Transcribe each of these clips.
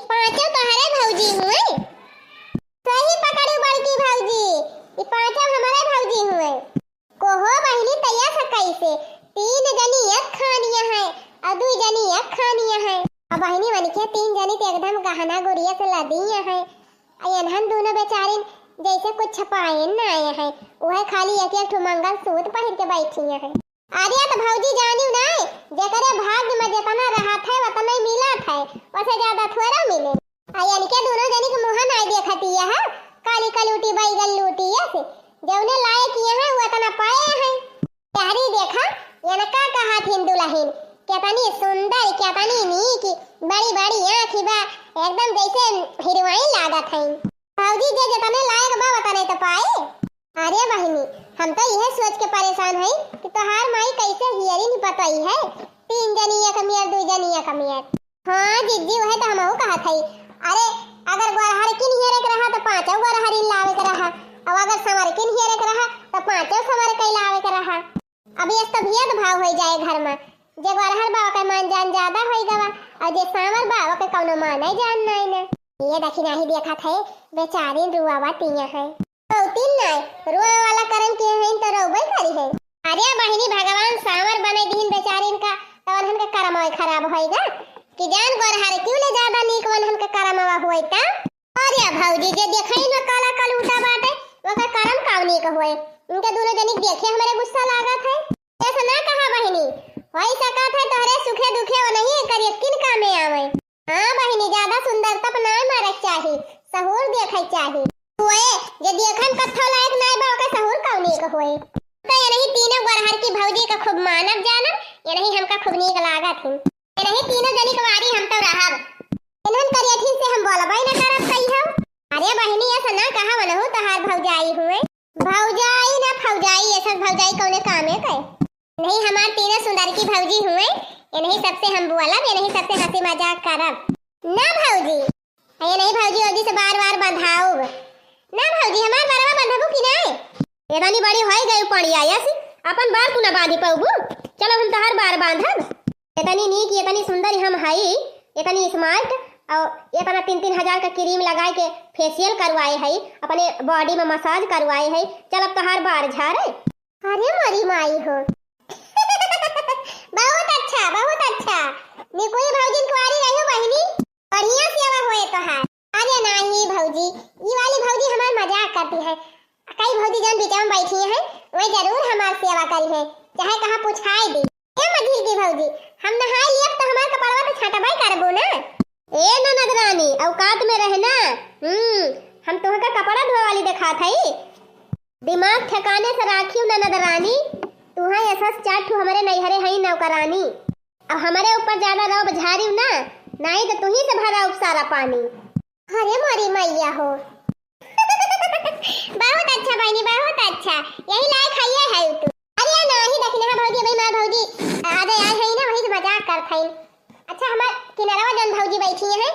पांचों तोहरे भौजी हुए। सही पकड़ी बड़की भौजी, ये पांचों हमारे भौजी हुए। कोहो बहिनी तैया से कैसे 3 जनी एक खानिया है और 2 जनी एक खानिया है। अब बहिनी मन के 3 जनी तो एकदम गहना गुड़िया से लदिया है। अयनहन दोनों बेचारिन जैसे कुछ छपाए न आए हैं, वह खाली एक एक मंगल सूत्र पहन के बैठी है। अरे तो भौजी जानी नहीं, जेकरे भाग्य में जितना रहा था उतना ही मिला था, वैसे ज्यादा थोड़ा मिले। अयन के दोनों जनी के मुंह नहीं देखती है, काली कलूटी बैगन लूटी है, जौने लायक यहाँ हुआ तना पाए हैं। यारी देखा ये का कहा थी दुल्हन, कितनी सुंदर कितनी नीक, बड़ी बड़ी आँखें बा, एकदम जैसे हीरोइन लागत है। भौजी जे जितने लायक बा उतने तो पाए। अरे बहिनी हम तो यह सोच के परेशान है कि तोहार माई कैसे हियरी नहीं पताई है 3 जनी एक मियर 2 जनी एक मियर। हाँ जिज्जी वह तो हमहू कहा थी। अरे अगर गोरहर किन हियरे के रहा तो 5 गोरहर लावे के रहा, और अगर समर किन हियरे के रहा तो 5 समर के लावे के रहा। अभी इस तबियत भाव हो जाए घर में, जे गोरहर बा के मान जान ज्यादा होई गवा और जे समर बा के कौनो मान ही जान नहीं ने। ये देखी नहीं देखा थे बेचारी रुआवतिया है, तीन नहीं रोए वाला करम के हैं तो रोबे करी है। अरे बहिनी भगवान सावर बने दीन बेचारीन का तो उनहन के कर्म खराब होएगा कि जान गोरहर क्यों ले ज्यादा नीक उनहन के कर्म होएता। अरे भौजी जे देखई न काला काल उल्टा बाटे वो का कर्म कावनी का होए। उनके दोनों जनी देखे हमारे गुस्सा लागत है। ऐसा ना कहा बहिनी, होई सकत है तोहरे सुखे दुखे वो नहीं करिए किन काम में आवे। हां बहिनी ज्यादा सुंदरता पर ना मारक चाहिए, सहूर देखै चाहिए। होए जे देखन कथो लायक नाय बा ओके सहूर कावनी का होए। तो ये नहीं तीनों गोरहर की भौजी का खूब मानव जानब, ये नहीं हमका खूब नीक लागत है। ये नहीं तीनों जनी के वारी हम तो रहब, इन्हन करियथिन से हम बोलबाई न करब कई हम। अरे बहिनी ऐसा ना कहा वनहु तहार भौजाई हुए, भौजाई ना फौजाई, ऐसा भौजाई कौने कामे के नहीं। हमार तीनों सुंदर की भौजी हुए, ये नहीं सबसे हम बोलब, ये नहीं सबसे हंसी मजाक करब ना भौजी। ये नहीं भौजी ओदी से बार-बार बंधाऊ ना भौजी, हमार बारवा बंधबू कि नहीं। एदानी बड़ी होई गई पड़ी आया सी अपन बार कुना बांधी पाऊबू, चलो हम तहार बार बांधब। एतनी नीक एतनी सुंदर हम हई, एतनी स्मार्ट और एतना 3-3 हजार का क्रीम लगाए के फेशियल करवाए हई, अपने बॉडी में मसाज करवाए हई, चल अब तहार बार झारे। अरे मोरी माई हो बहुत अच्छा नी कोई भौजी कुंवारी रहो बहिनी, बढ़िया सेवा होए तहार। अरे नहीं भौजी, ये वाली भौजी हमार मजाक करती है। कई भौजी जन बीच में बैठी है वे जरूर हमार सेवा करी है, चाहे कहां पूछाई दी। ए मझिल की भौजी हम नहाई लियब तो हमार कपड़वा पे छाटाबाई करबो ना। ए ननद रानी औकात में रहना। हम तोहका कपड़ा धोए वाली दिखात हई, दिमाग ठिकाने से राखियो ननद रानी। तुहा ऐसा चाटू हमारे नैहरे हई नौकरानी, अब हमारे ऊपर ज्यादा रौब झारियो ना, नहीं तो तुही से भरा सारा पानी। अरे मोरी मैया हो बहुत अच्छा बहनी बहुत अच्छा, यही लायक है है तू। अरे नहीं देखने है भौजी, भाई मैं भौजी आधे आए है ना वही से मजाक करत है। अच्छा हमार किनारावा जन भौजी बैठी है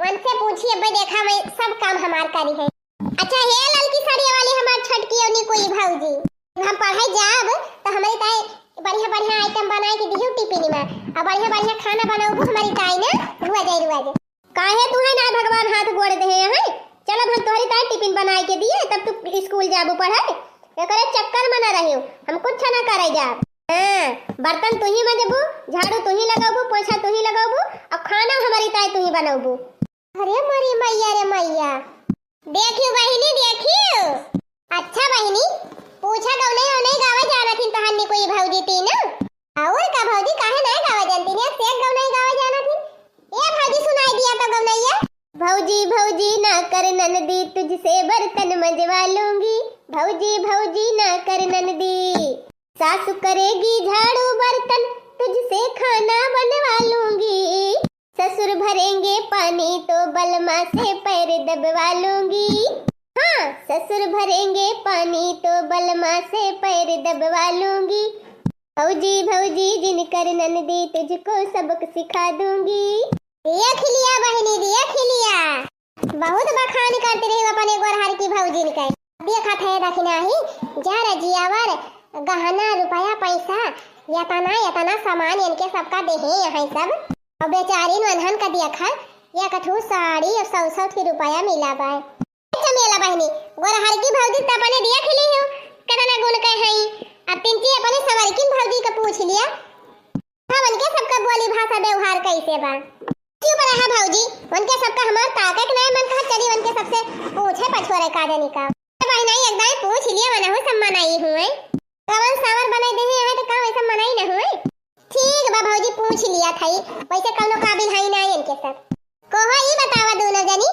उनसे पूछी अब देखा मैं सब काम हमार करी है। अच्छा ये लड़की साड़ी वाली हमार छटकी और नी कोई भौजी, हम पढ़ाई जाब तो हमारी ताई बढ़िया बढ़िया आइटम बनाए के दियो टिफिन में, और बढ़िया बढ़िया खाना बनाऊ हमारी ताई ना रुआ जाए काहे तू है ना भगवान हाथ गोड़ दे है। चलो हम तोहरी ताई टिफिन बनाए के दिए तब तू स्कूल जाबू पढ़ाई, एकरे चक्कर में ना रहियो, हम कुछ ना करे जाब। हां बर्तन तू ही मजबू, झाड़ू तू ही लगाबू, पोछा तू ही लगाबू और खाना हमारी ताई तू ही बनाबू। अरे मोरी मैया रे मैया, देखियो बहिनी देखियो। अच्छा बहिनी पूछा कब नहीं गावे जाना थी तहन्नी कोई भौजी थी ना, और का भौजी काहे नहीं गावे जानती ने से गव नहीं गावे जाना थी। ए भौजी सुनाई दिया तो गव नहीं है। भौजी भौजी ना कर ननदी तुझसे बर्तन मजवा लूंगी, भौजी भौजी ना कर ननदी, सासु करेगी झाड़ू बर्तन तुझसे खाना बनवा लूंगी, ससुर भरेंगे पानी तो बलमा से पैर दबवा लूंगी। हाँ ससुर भरेंगे पानी तो बलमा से पैर दबवा लूंगी, भौजी भौजी जिनकर ननदी तुझको सबक सिखा दूंगी। देख लिया बहनी देख लिया, बहुत बखान करते रही अपने गोरहर की भौजी के। देखा थे दखना ही जरा जियावर गहना रुपया पैसा यतना यतना सामान इनके सबका देहे यहाँ सब, और बेचारी वंधन का देखा या कठू साड़ी और 100 की रुपया मिला बा। चमेला बहनी गोरहर की भौजी त अपने दिया खिली हो कतना गुण कह हई अब तिनची अपने सवारी की भौजी का पूछ लिया हमन के सबका बोली भाषा व्यवहार कैसे बा क्यों बड़ा है भौजी उनके सबका हमार ताकत नहीं मन कहा चली उनके सबसे पूछे पछोरे का देनी का बहना एकदम पूछ लिया मना हो सब मनाई हुए कवन सावर बनाई दे है तो का वैसा मनाई न हुए ठीक बा भौजी पूछ लिया थई वैसे कौनो काबिल है नहीं इनके सब कोहो ई बतावा दोनों जनी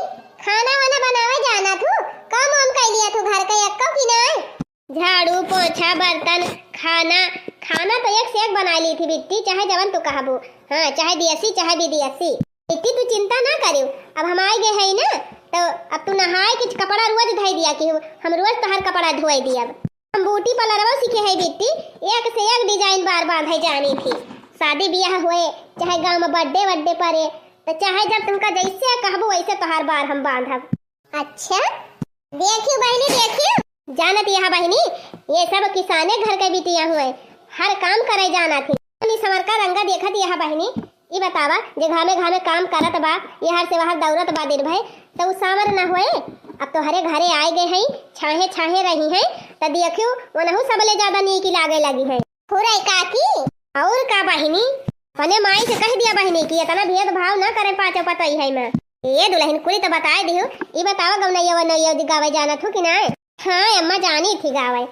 खाना वाना बनावे जाना तू काम हम कर लिया तू घर का एक्को की नहीं झाड़ू पोछा बर्तन खाना खाना तो एक से एक बना ली थी बिट्टी चाहे जवन तू कहबो हां चाहे दियसी चाहे बिदियसी बिट्टी तू चिंता ना करियो अब हम आए गए है ना तो अब तू नहाए के कपड़ा रोज धोई दिया कि हम रोज तो हर कपड़ा धोई दिया हम बूटी पलरवा सीखे है बिट्टी एक से एक डिजाइन बार बांधे जानी थी शादी ब्याह हुए चाहे गांव में बर्थडे वड्डे पड़े तो चाहे जब तुमका जैसे कहबो वैसे तो हर बार हम बांधब अच्छा देखियो बहनी देखियो जानत यहां बहनी ये सब किसाने घर के बिटिया हुए हर काम करे जाना थी नी समर का रंगा देखत यहां बहनी ई बतावा जे घामे घामे काम करत बा ये हर से वहां दौड़त बा दिन भर तो उ सावर ना होए अब तो हरे घरे आए गए हैं छाहे छाहे रही हैं त देखियो वनहु सबले ज्यादा नीक लागे लगी है थोड़ा काकी और का बहनी पने माई से कह दिया बहनी कि इतना भेदभाव ना करे पाँचों पतई है मैं ये दुल्हन कुली तो बताए दियो ई बतावा गौनैया वनैया गावे जाना थू कि ना हां अम्मा जानी थी गावे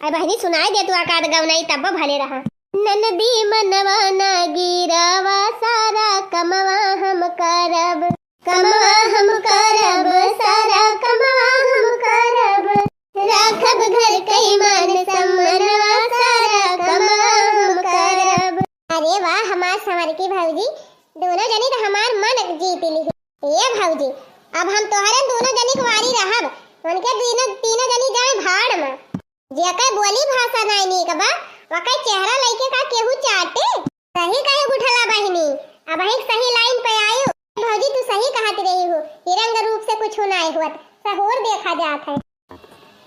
आई बहनी सुनाई दे तू आकाद गौनई तब भले रहा ननदी मनवा ना गिरावा सारा कमवा हम करब सारा कमवा हम करब राखब घर कई मान सम्मनवा सारा कमवा हम करब अरे वाह हमार समर की भौजी दोनों जनी तो हमार मन जीत ली ये भौजी अब हम तोहरे दोनों जनी कुवारी रहब उनके तीनों जनी जाए भाड़ में जेकर बोली भाषा नहीं नीक बा वकै चेहरा लइके का केहू चाटे सही कहे गुठला बहनी अब एक सही लाइन पे आयो भौजी तू सही कहत रही हो हिरंग रूप से कुछ नहीं हुआ सहूर देखा जात है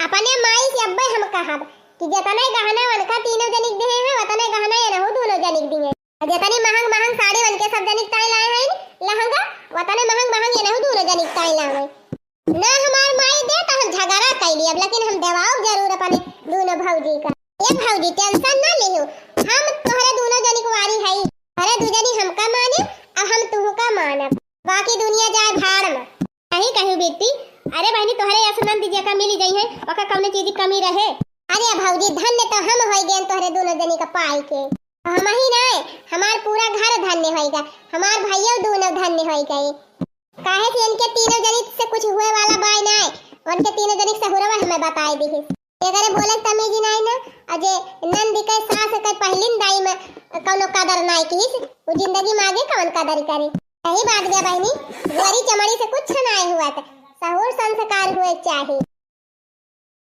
अपने माई से अब्बे हम कहब कि जतने गहना वनका तीनों जनिक दे है वतने गहना ये रहू दोनों जनिक दिए जतने महंग महंग साड़ी वनके सब जनिक ताई लाए हैं लहंगा वतने महंग महंग ये रहू दोनों जनिक ताई लाए ना हमार माई दे तो हम झगड़ा कैली अब लेकिन हम देवाओ जरूर अपने दोनों भौजी का ये भौजी टेंशन ना लियो हम तोहरे दोनों जनिक वारी है अरे दू जनी हमका माने अब हम तुहू का मानब बाकी दुनिया जाए भाड़ में नहीं कहू बेटी अरे बहनी तोहरे असनंद जी का मिली जाई है ओका कौने चीज की कमी रहे अरे भौजी धन्य तो हम होई गए तोहरे दोनों जनी का पाई के हम ही ना हमार पूरा घर धन्य होएगा हमार भाइयों दोनों धन्य होई गए काहे कि इनके तीनों जनी से कुछ हुए वाला बाय ना उनके तीनों जनी सहुरवा हमें बताई दी एकरे बोले तमीज नहीं ना अजे नंद के सास के पहलिन दाई में कोनो कदर नहीं की वो जिंदगी में आगे कौन कदर करे सही बात बे बहनी गोरी चमड़ी से कुछ नहीं हुआ था सहूर संस्कार हुए चाहिए